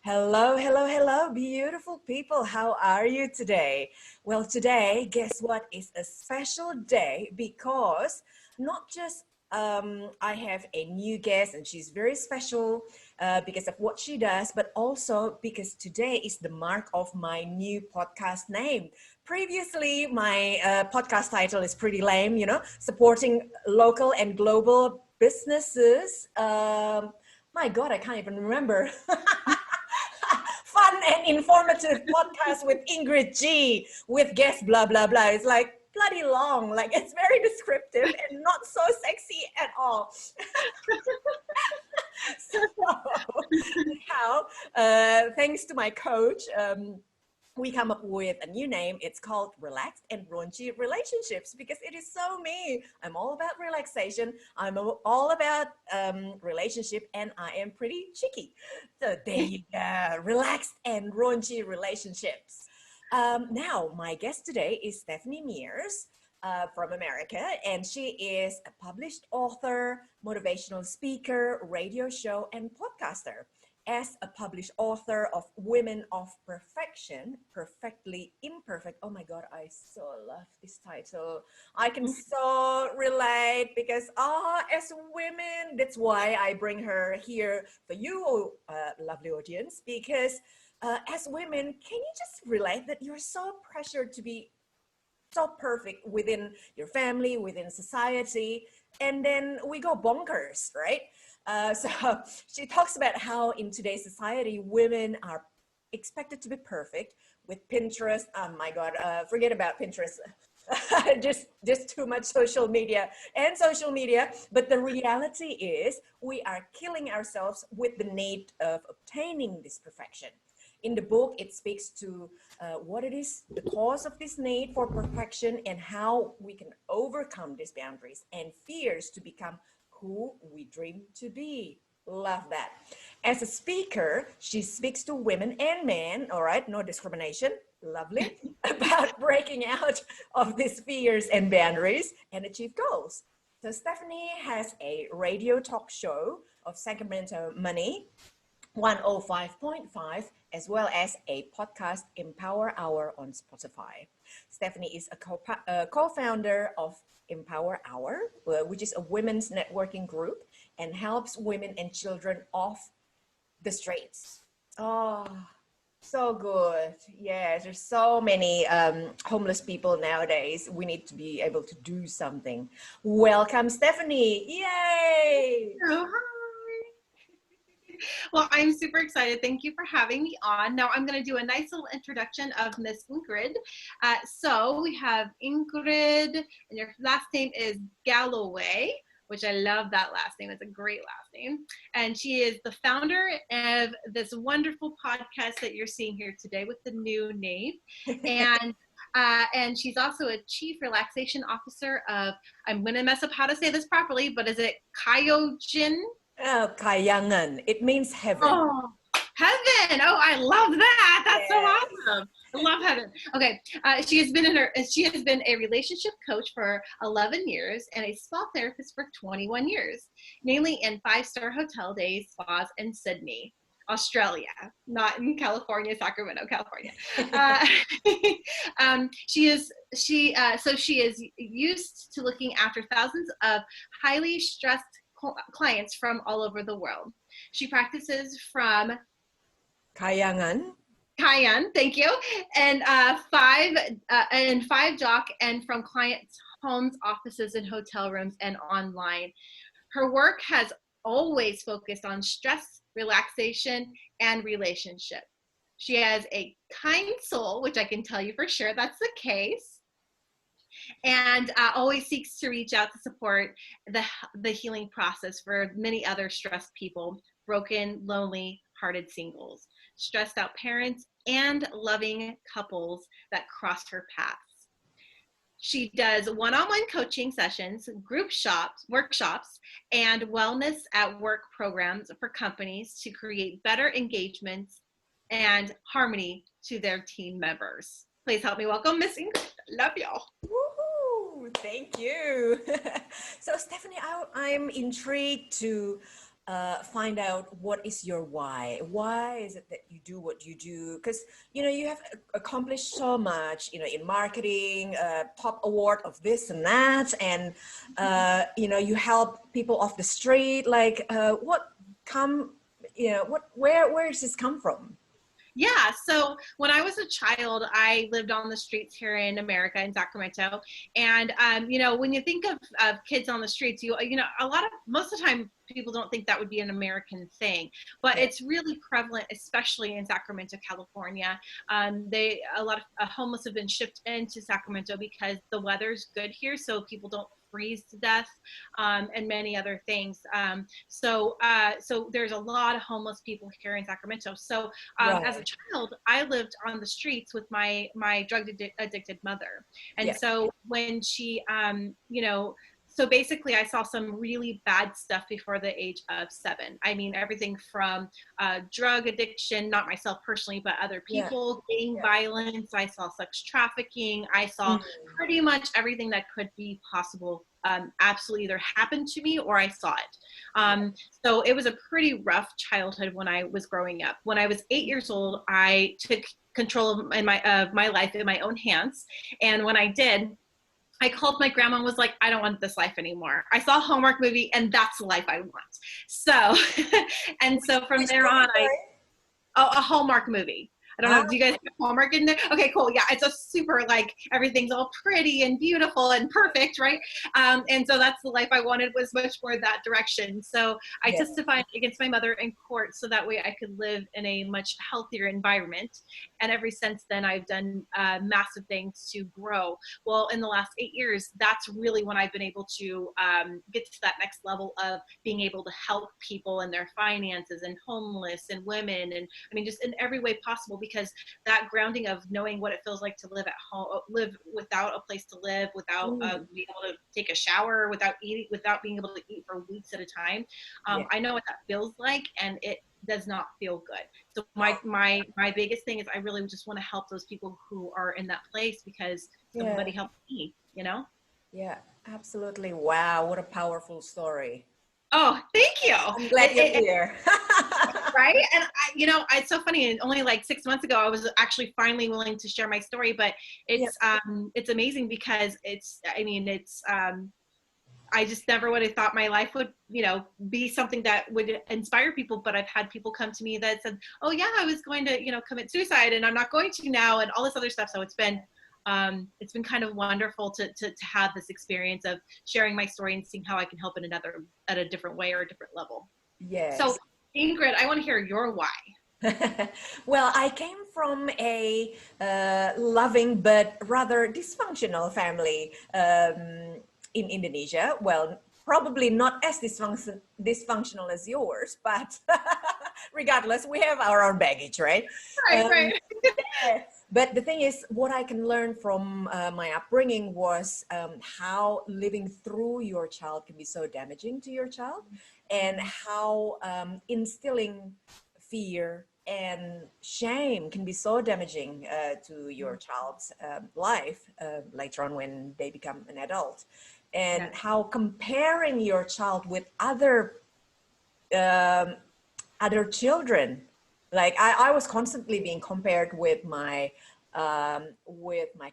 Hello, hello, hello, beautiful people. How are you today? Well, today, guess what? Is a special day because not just I have a new guest and she's very special because of what she does, but also because today is the mark of my new podcast name. Previously, my podcast title is pretty lame, supporting local and global businesses. My God, I can't even remember. Fun and informative podcast with Ingrid G with guest blah blah blah. It's like bloody long, like it's very descriptive and not so sexy at all. So how thanks to my coach, we come up with a new name. It's called Relaxed and Raunchy Relationships because it is so me. I'm all about relaxation. I'm all about relationship, and I am pretty cheeky. So there you go. Relaxed and Raunchy Relationships. Now, my guest today is Stephanie Mearse. From America, and she is a published author, motivational speaker, radio show, and podcaster. As a published author of Women of Perfection, Perfectly Imperfect. Oh my God, I so love this title. I can so relate because, as women, that's why I bring her here for you, lovely audience, because as women, can you just relate that you're so pressured to be so perfect within your family, within society, and then we go bonkers, right? So she talks about how in today's society, women are expected to be perfect with Pinterest. Oh my God, forget about Pinterest. just too much social media and social media. But the reality is we are killing ourselves with the need of obtaining this perfection. In the book, it speaks to what it is, the cause of this need for perfection, and how we can overcome these boundaries and fears to become who we dream to be. Love that. As a speaker, she speaks to women and men, all right, no discrimination, lovely, about breaking out of these fears and boundaries and achieve goals. So Stephanie has a radio talk show of Sacramento Money 105.5, as well as a podcast, Empower Hour, on Spotify. Stephanie is a co-founder of Empower Hour, which is a women's networking group and helps women and children off the streets. Oh, so good. Yes, there's so many homeless people nowadays. We need to be able to do something. Welcome, Stephanie. Yay! Oh, hi. Well, I'm super excited. Thank you for having me on. Now I'm going to do a nice little introduction of Miss Ingrid. So we have Ingrid, and your last name is Galloway, which I love that last name. It's a great last name. And she is the founder of this wonderful podcast that you're seeing here today with the new name. And she's also a chief relaxation officer of, I'm going to mess up how to say this properly, but is it KAHYANGAN? Oh, KAHYANGAN. It means heaven. Oh, heaven! Oh, I love that. That's so Yes. awesome. I love heaven. Okay, she has been a relationship coach for 11 years and a spa therapist for 21 years, mainly in 5-star hotel days, spas in Sydney, Australia, not in California, Sacramento, California. She is used to looking after thousands of highly stressed clients from all over the world. She practices from KAHYANGAN. Cayenne, thank you, and five dock, and from clients' homes, offices, and hotel rooms, and online. Her work has always focused on stress, relaxation, and relationship. She has a kind soul, which I can tell you for sure that's the case, and always seeks to reach out to support the healing process for many other stressed people, broken, lonely hearted singles, stressed out parents, and loving couples that cross her paths. She does one-on-one coaching sessions, group workshops, and wellness at work programs for companies to create better engagements and harmony to their team members. Please help me welcome Miss Ingrid. Love y'all. Woohoo! Thank you. So, Stephanie, I'm intrigued to find out what is your why. Why is it that you do what you do? Because you know you have accomplished so much, you know, in marketing, top award of this and that, and you know you help people off the street. Like, what come, you know, what where does this come from? Yeah, so when I was a child, I lived on the streets here in America, in Sacramento. And, you know, when you think of kids on the streets, you know, most of the time, people don't think that would be an American thing, but Yeah. it's really prevalent, especially in Sacramento, California. A lot of homeless have been shipped into Sacramento because the weather's good here, so people don't freeze to death, and many other things. So there's a lot of homeless people here in Sacramento. So as a Right. child, I lived on the streets with my drug addicted mother, and Yeah. so when she, you know, so basically I saw some really bad stuff before the age of 7. I mean, everything from drug addiction, not myself personally, but other Yeah. people, gang Yeah. violence. I saw sex trafficking. I saw Mm. pretty much everything that could be possible absolutely either happened to me or I saw it. So it was a pretty rough childhood when I was growing up. When I was 8 years old, I took control of my life in my own hands. And when I did, I called my grandma and was like, I don't want this life anymore. I saw a Hallmark movie and that's the life I want. So, and so from Which there movie, on, sorry? a Hallmark movie. I don't Ah, know. Do you guys have Hallmark in there? Okay, cool. Yeah, it's a super, like, everything's all pretty and beautiful and perfect, right? And so that's the life I wanted, was much more that direction. So I yeah. testified against my mother in court so that way I could live in a much healthier environment. And ever since then, I've done massive things to grow. Well, in the last 8 years, that's really when I've been able to get to that next level of being able to help people and their finances and homeless and women, and I mean, just in every way possible, because that grounding of knowing what it feels like to live at home, live without a place to live, without Mm. being able to take a shower, without eating, without being able to eat for weeks at a time. Yeah. I know what that feels like, and it does not feel good. So Oh, my biggest thing is I really just want to help those people who are in that place because yeah. somebody helped me, you know? Yeah. Absolutely. Wow. What a powerful story. Oh, thank you. I'm glad you're here. Right. And you know, it's so funny. Only like 6 months ago, I was actually finally willing to share my story, but Yeah. it's amazing because I mean, I just never would have thought my life would, you know, be something that would inspire people. But I've had people come to me that said, oh yeah, I was going to, you know, commit suicide and I'm not going to now, and all this other stuff. So it's been kind of wonderful to have this experience of sharing my story and seeing how I can help in at a different way or a different level. So Yes. Ingrid, I want to hear your why. Well, I came from a loving but rather dysfunctional family in Indonesia. Well, probably not as dysfunctional as yours, but regardless, we have our own baggage, right? Right, Um, right. yeah. But the thing is, what I can learn from my upbringing was how living through your child can be so damaging to your child, and how instilling fear and shame can be so damaging to your child's life later on when they become an adult, and Yes. how comparing your child with um, other children, like I was constantly being compared with my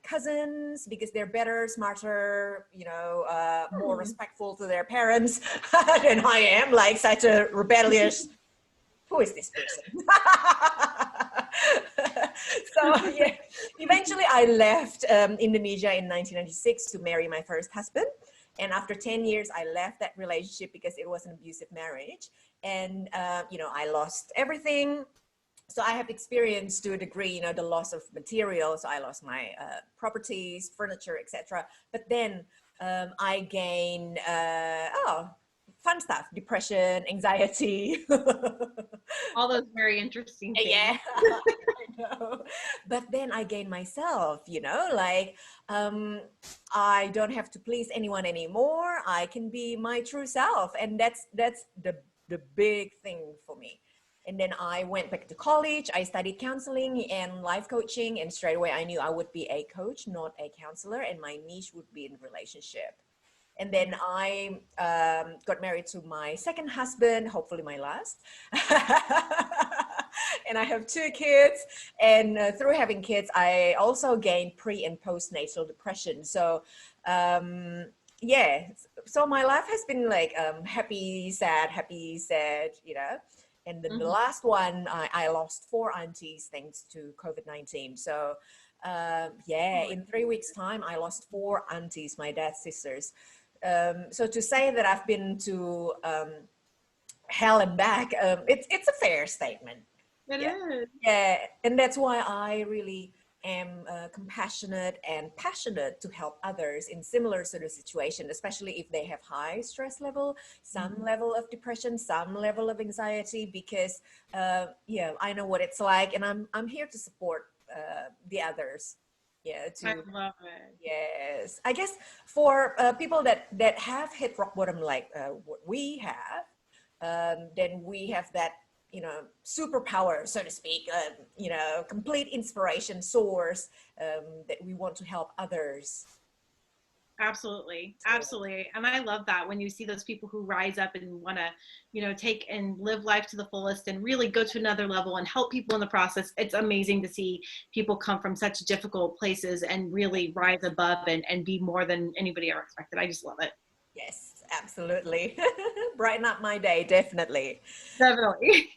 cousins because they're better, smarter, you know, more Hmm. respectful to their parents than I am, like such a rebellious, who is this person? So yeah, eventually I left Indonesia in 1996 to marry my first husband. And after 10 years, I left that relationship because it was an abusive marriage. And, you know, I lost everything. So I have experienced to a degree, you know, the loss of materials. So I lost my properties, furniture, etc. But then I gained, fun stuff, depression, anxiety. All those very interesting things. Yeah, I know. But then I gain myself, you know, like I don't have to please anyone anymore. I can be my true self, and that's the big thing for me. And then I went back to college. I studied counseling and life coaching, and straight away I knew I would be a coach, not a counselor, and my niche would be in relationship. And then I got married to my second husband, hopefully my last. And I have 2 kids. And through having kids, I also gained pre and postnatal depression. So, yeah, so my life has been like happy, sad, you know. And then the last one, I lost 4 aunties thanks to COVID-19. So, yeah, in 3 weeks' time, I lost 4 aunties, my dad's sisters. So to say that I've been to hell and back, it's a fair statement. It Yeah, is. yeah, and that's why I really am compassionate and passionate to help others in similar sort of situation, especially if they have high stress level, some level of depression, some level of anxiety, because yeah, I know what it's like, and I'm here to support the others. Yeah, I to love it. yes, I guess for people that have hit rock bottom like what we have, then we have that, you know, superpower, so to speak, you know, complete inspiration source, that we want to help others. Absolutely. So, Absolutely. And I love that when you see those people who rise up and want to, you know, take and live life to the fullest and really go to another level and help people in the process. It's amazing to see people come from such difficult places and really rise above and be more than anybody ever expected. I just love it. yes, absolutely. Brighten up my day, definitely. Definitely.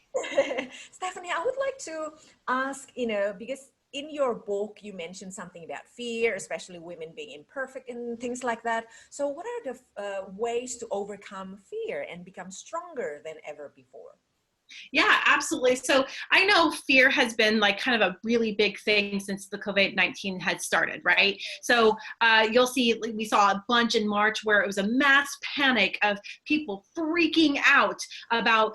Stephanie, I would like to ask, you know, because in your book you mentioned something about fear, especially women being imperfect and things like that. So, what are the ways to overcome fear and become stronger than ever before? Yeah, absolutely. So I know fear has been like kind of a really big thing since the COVID-19 had started, right? So you'll see, we saw a bunch in March where it was a mass panic of people freaking out about,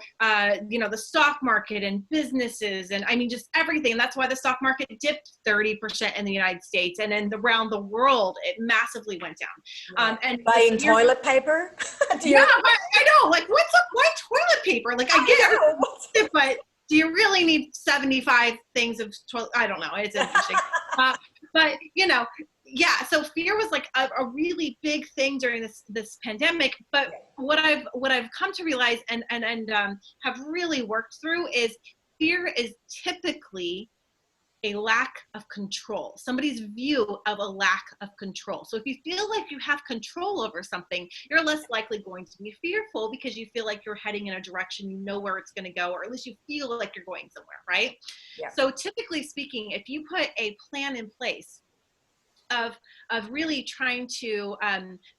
you know, the stock market and businesses and I mean, just everything. And that's why the stock market dipped 30% in the United States and then around the world, it massively went down. Yeah. And the Buying fear, toilet paper? Do yeah, you? I know, like what's up, why toilet paper? Like I get I everything, know. but do you really need 75 things of toilet? I don't know. It's interesting. Uh, but you know, yeah. So fear was like a really big thing during this pandemic. But what I've come to realize and have really worked through is fear is typically a lack of control, somebody's view of a lack of control. So if you feel like you have control over something, you're less likely going to be fearful because you feel like you're heading in a direction, you know where it's going to go, or at least you feel like you're going somewhere, right? Yeah. So typically speaking, if you put a plan in place of really trying to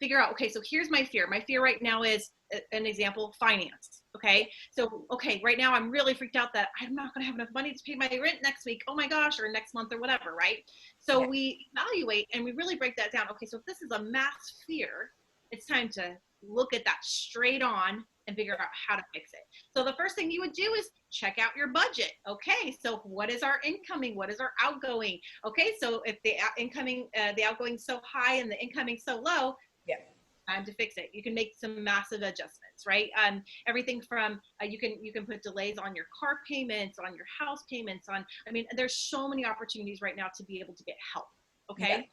figure out, okay, so here's my fear. My fear right now is an example, finance. Okay. So, okay, right now I'm really freaked out that I'm not going to have enough money to pay my rent next week. Oh my gosh, or next month or whatever. Right. So Yeah. we evaluate and we really break that down. Okay. So if this is a mass fear, it's time to look at that straight on and figure out how to fix it. So the first thing you would do is check out your budget. Okay, so what is our incoming? What is our outgoing? Okay, so if the incoming, the outgoing is so high and the incoming so low, Yeah. time to fix it. You can make some massive adjustments, right? Everything from you can put delays on your car payments, on your house payments, on. I mean, there's so many opportunities right now to be able to get help. Yeah. Okay,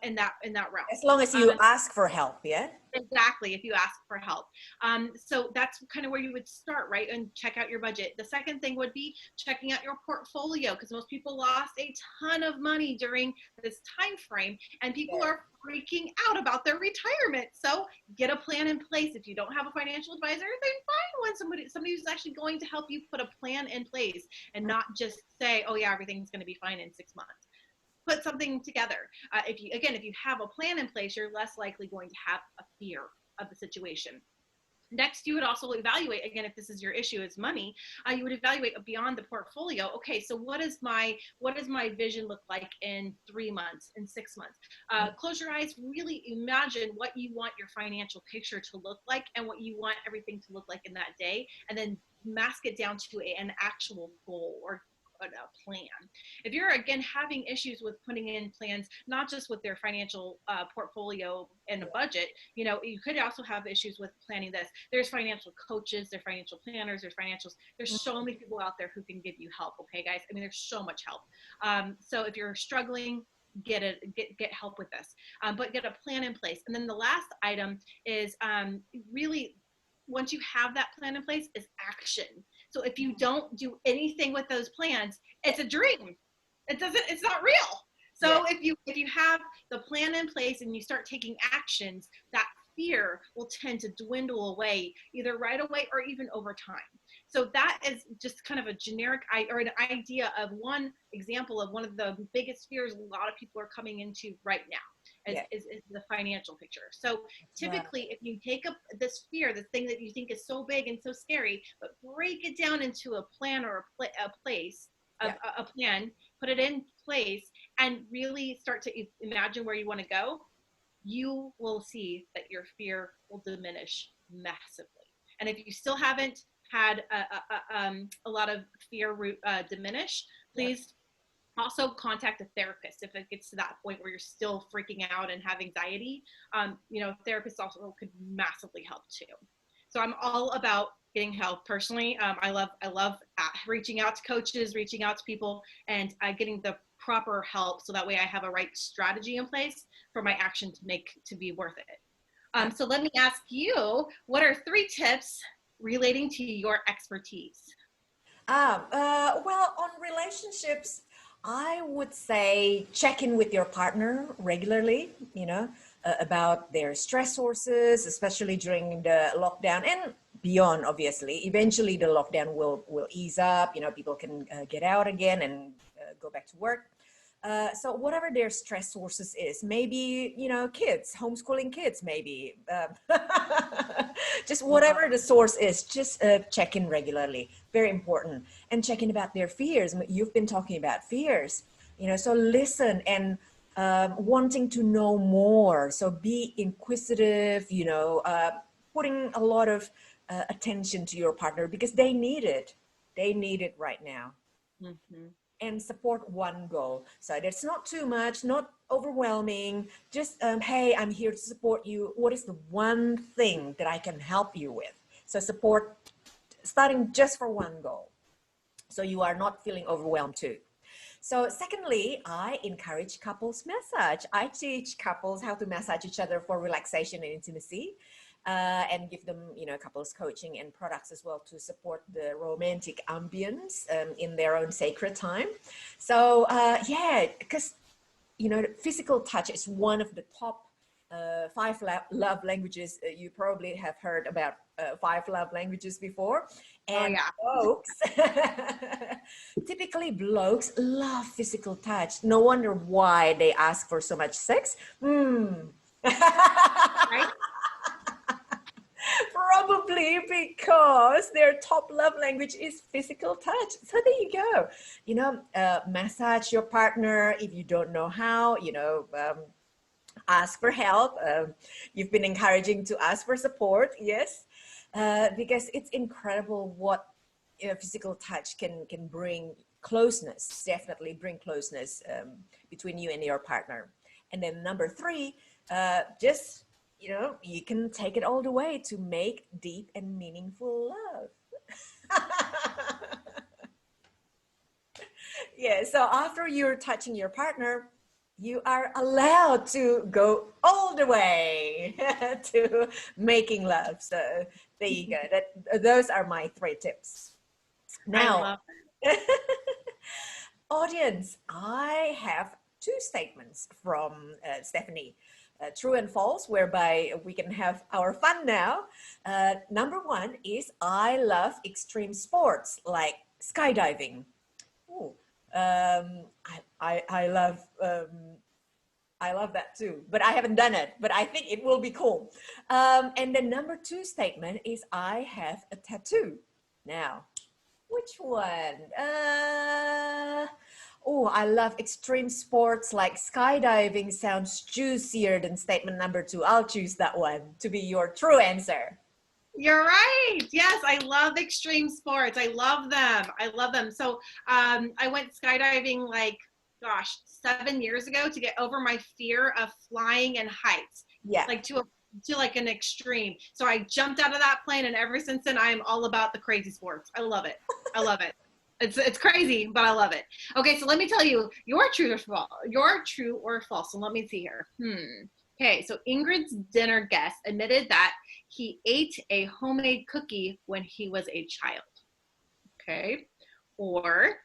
in that realm. As long as you ask for help, yeah? Exactly, if you ask for help. So that's kind of where you would start, right? And check out your budget. The second thing would be checking out your portfolio because most people lost a ton of money during this time frame and people Yeah. are freaking out about their retirement. So get a plan in place. If you don't have a financial advisor, then find one, somebody who's actually going to help you put a plan in place and not just say, oh yeah, everything's going to be fine in 6 months. Put something together. If you have a plan in place, you're less likely going to have a fear of the situation. Next, you would also evaluate, again, if this is your issue is money, you would evaluate beyond the portfolio. Okay, so what does my vision look like in 3 months, in 6 months? Close your eyes, really imagine what you want your financial picture to look like and what you want everything to look like in that day, and then mask it down to an actual goal or a plan. If you're again having issues with putting in plans, not just with their financial portfolio and a budget, you know, you could also have issues with planning this. There's financial coaches, there's financial planners, there's so many people out there who can give you help. Okay, guys. I mean, there's so much help. So if you're struggling, get help with this, but get a plan in place. And then the last item is really, once you have that plan in place, is action. So if you don't do anything with those plans, it's a dream. It's not real. So if you have the plan in place and you start taking actions, that fear will tend to dwindle away, either right away or even over time. So that is just kind of a generic or an idea of one example of one of the biggest fears a lot of people are coming into right now is the financial picture. So typically, if you take up this fear, this thing that you think is so big and so scary, but break it down into a plan or a plan, put it in place, and really start to imagine where you want to go, you will see that your fear will diminish massively. And if you still haven't had a lot of fear diminish, please also contact a therapist if it gets to that point where you're still freaking out and have anxiety. Therapists also could massively help too. So I'm all about getting help personally. I love reaching out to coaches, reaching out to people, and getting the proper help so that way I have a right strategy in place for my action to be worth it. So let me ask you, what are 3 tips relating to your expertise? Well, on relationships, I would say check in with your partner regularly, about their stress sources, especially during the lockdown and beyond, obviously. Eventually the lockdown will ease up, people can get out again and go back to work. So whatever their stress sources is, maybe, kids, homeschooling kids, maybe, just whatever the source is, just check in regularly. Very important. And check in about their fears. You've been talking about fears, so listen and wanting to know more. So be inquisitive, putting a lot of attention to your partner because they need it. They need it right now. Mm-hmm. And support one goal. So that's not too much, not overwhelming. Just, hey, I'm here to support you. What is the one thing that I can help you with? So support, starting just for one goal. So you are not feeling overwhelmed too. So secondly, I encourage couples massage. I teach couples how to massage each other for relaxation and intimacy. And give them, couples coaching and products as well to support the romantic ambience in their own sacred time. So because, physical touch is one of the top 5 love languages. You probably have heard about 5 love languages before. And blokes, typically blokes love physical touch. No wonder why they ask for so much sex. Right? Probably because their top love language is physical touch. So there you go. Massage your partner if you don't know how, ask for help. You've been encouraging to ask for support. Yes, because it's incredible what physical touch can bring closeness, definitely bring closeness between you and your partner. And then number 3, just you can take it all the way to make deep and meaningful love. Yeah, so after you're touching your partner, you are allowed to go all the way to making love. So there you go. Those are my 3 tips. Now, audience, I have 2 statements from Stephanie. True and false, whereby we can have our fun now. Number 1 is I love extreme sports like skydiving. Ooh, I love that too, but I haven't done it, but I think it will be cool. And the number 2 statement is I have a tattoo. Now, which one? I love extreme sports like skydiving sounds juicier than statement number 2. I'll choose that one to be your true answer. You're right. Yes, I love extreme sports. I love them. So I went skydiving 7 years ago to get over my fear of flying and heights. Yeah. To an extreme. So I jumped out of that plane, and ever since then I am all about the crazy sports. I love it. It's crazy, but I love it. Okay, so let me tell you your true or false. Your true or false. So let me see here. Okay, so Ingrid's dinner guest admitted that he ate a homemade cookie when he was a child. Okay, or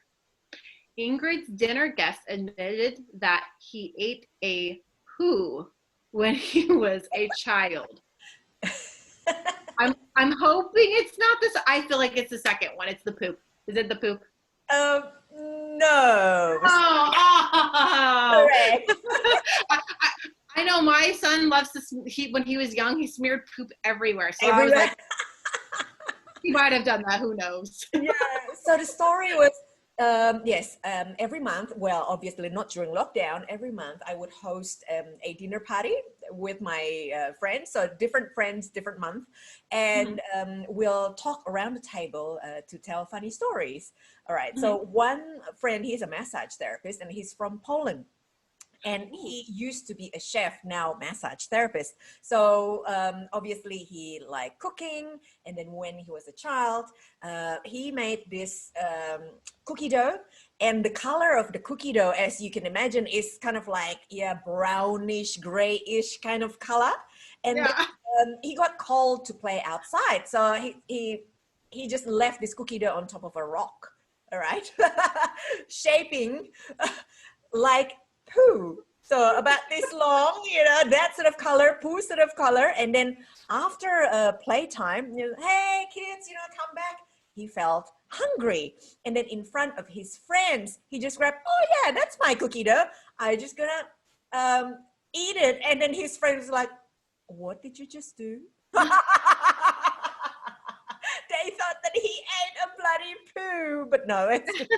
Ingrid's dinner guest admitted that he ate a poo when he was a child. I'm hoping it's not this. I feel like it's the second one. It's the poop. Is it the poop? No. Oh, Correct. I know my son loves to. When he was young, he smeared poop everywhere. So I was Everywhere. like, he might have done that. Who knows? Yeah. So the story was, yes, every month, well, obviously not during lockdown, every month I would host a dinner party with my friends. So different friends, different month. And we'll talk around the table to tell funny stories. All right. So one friend, he's a massage therapist and he's from Poland. And he used to be a chef, now massage therapist. So obviously he liked cooking. And then when he was a child, he made this cookie dough. And the color of the cookie dough, as you can imagine, is kind of like, yeah, brownish, grayish kind of color. And Yeah. then, he got called to play outside. So he just left this cookie dough on top of a rock, all right? Shaping like poo. So about this long, that sort of color, poo sort of color. And then after playtime, hey kids, come back. He felt hungry. And then in front of his friends, he just grabbed, oh yeah, that's my cookie dough. I just gonna eat it. And then his friend was like, what did you just do? They thought that he ate a bloody poo, but no, it's just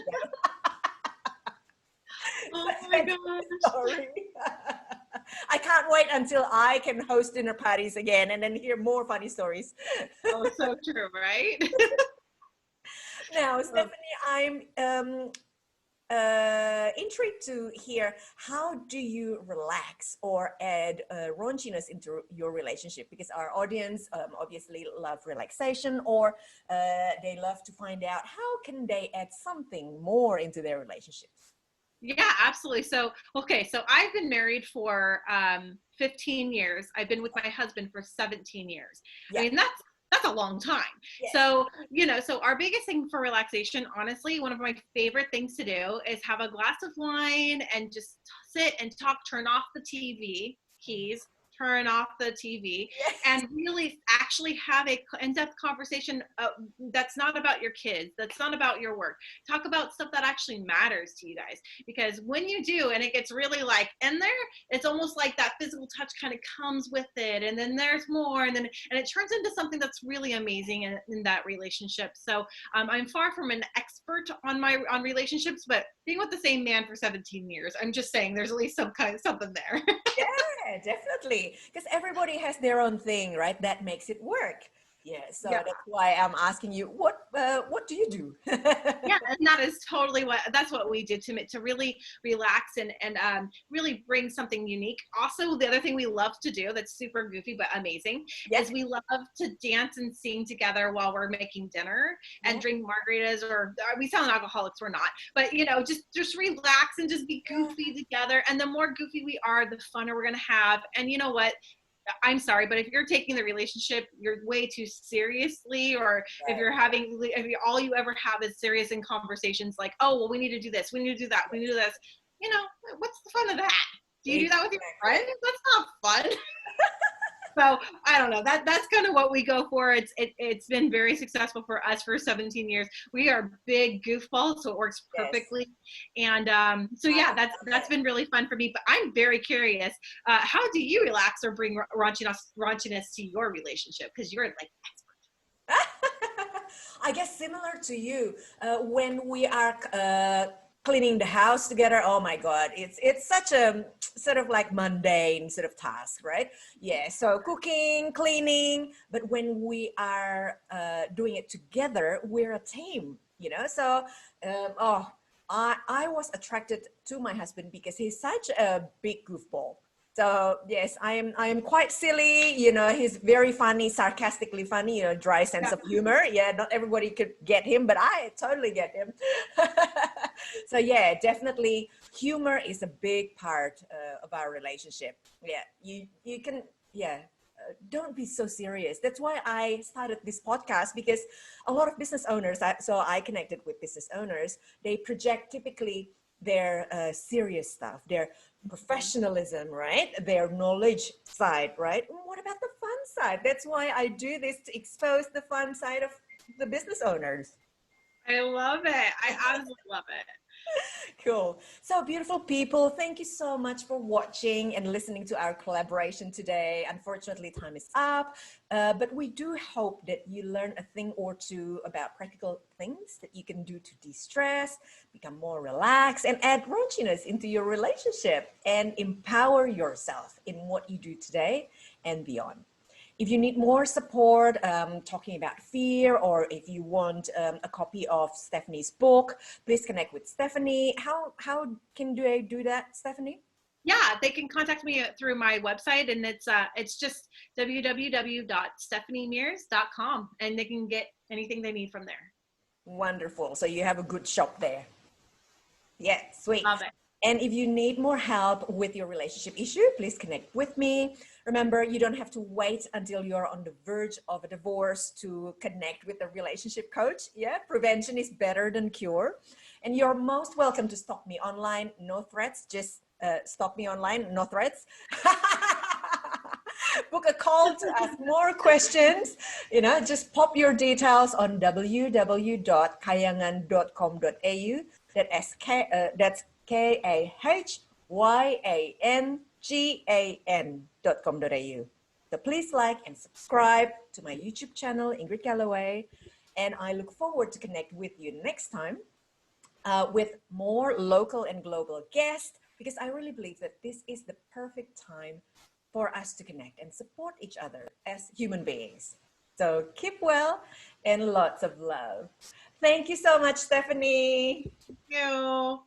Oh my gosh. Sorry. I can't wait until I can host dinner parties again and then hear more funny stories. Oh, so true, right? Now, Stephanie, I'm intrigued to hear, how do you relax or add raunchiness into your relationship? Because our audience obviously love relaxation, or they love to find out how can they add something more into their relationships. Yeah, absolutely. So, okay, so I've been married for 15 years. I've been with my husband for 17 years. Yeah. I mean, that's a long time. Yes. So, so our biggest thing for relaxation, honestly, one of my favorite things to do is have a glass of wine and just sit and talk, turn off the TV, turn off the TV, Yes. and really actually have a in-depth conversation that's not about your kids, that's not about your work. Talk about stuff that actually matters to you guys, because when you do and it gets really like in there, it's almost like that physical touch kind of comes with it, and then there's more, and it turns into something that's really amazing in that relationship. So I'm far from an expert on relationships, but being with the same man for 17 years, I'm just saying there's at least something there. Yeah, definitely. Because everybody has their own thing, right? That makes it work. Yeah. So Yeah. that's why I'm asking you, what do you do? Yeah, and that is totally that's what we do to really relax and really bring something unique. Also, the other thing we love to do that's super goofy but amazing is we love to dance and sing together while we're making dinner and drink margaritas, or we sound alcoholics, we're not, but just relax and just be goofy together. And the more goofy we are, the funner we're gonna have. And you know what? I'm sorry, but if you're taking the relationship, you're way too seriously, or if all you ever have is serious in conversations like, oh, well, we need to do this, we need to do that, we need to do this. What's the fun of that? Do you do that with your friends? That's not fun. So I don't know. That's kind of what we go for. It's been very successful for us for 17 years. We are big goofballs, so it works perfectly. Yes. And so yeah, that's been really fun for me. But I'm very curious. How do you relax or bring raunchiness to your relationship? Because you're like expert. I guess similar to you, when we are cleaning the house together, oh my God, it's such a sort of like mundane sort of task, right? Yeah, so cooking, cleaning, but when we are doing it together, we're a team, So, I was attracted to my husband because he's such a big goofball. So yes, I am quite silly, you know, he's very funny, sarcastically funny, you know, dry sense of humor. Yeah, not everybody could get him, but I totally get him. So yeah, definitely humor is a big part of our relationship. Yeah, you can, yeah, don't be so serious. That's why I started this podcast, because a lot of business owners, so I connected with business owners, they project typically their serious stuff, their professionalism, right? Their knowledge side, right? What about the fun side? That's why I do this, to expose the fun side of the business owners. I love it. I absolutely love it. Cool. So beautiful people, thank you so much for watching and listening to our collaboration today. Unfortunately, time is up, but we do hope that you learn a thing or two about practical things that you can do to de-stress, become more relaxed, and add raunchiness into your relationship and empower yourself in what you do today and beyond. If you need more support talking about fear, or if you want a copy of Stephanie's book, please connect with Stephanie. How can I do that, Stephanie? Yeah, they can contact me through my website, and it's just www.stephaniemearse.com, and they can get anything they need from there. Wonderful. So you have a good shop there. Yeah, sweet. Love it. And if you need more help with your relationship issue, please connect with me. Remember, you don't have to wait until you're on the verge of a divorce to connect with a relationship coach. Yeah, prevention is better than cure. And you're most welcome to stalk me online. No threats, just stalk me online, no threats. Book a call to ask more questions. You know, just pop your details on www.kahyangan.com.au. That's KAHYANGAN.com.au. So please like and subscribe to my YouTube channel, Ingrid Galloway. And I look forward to connect with you next time with more local and global guests, because I really believe that this is the perfect time for us to connect and support each other as human beings. So keep well and lots of love. Thank you so much, Stephanie. Thank you.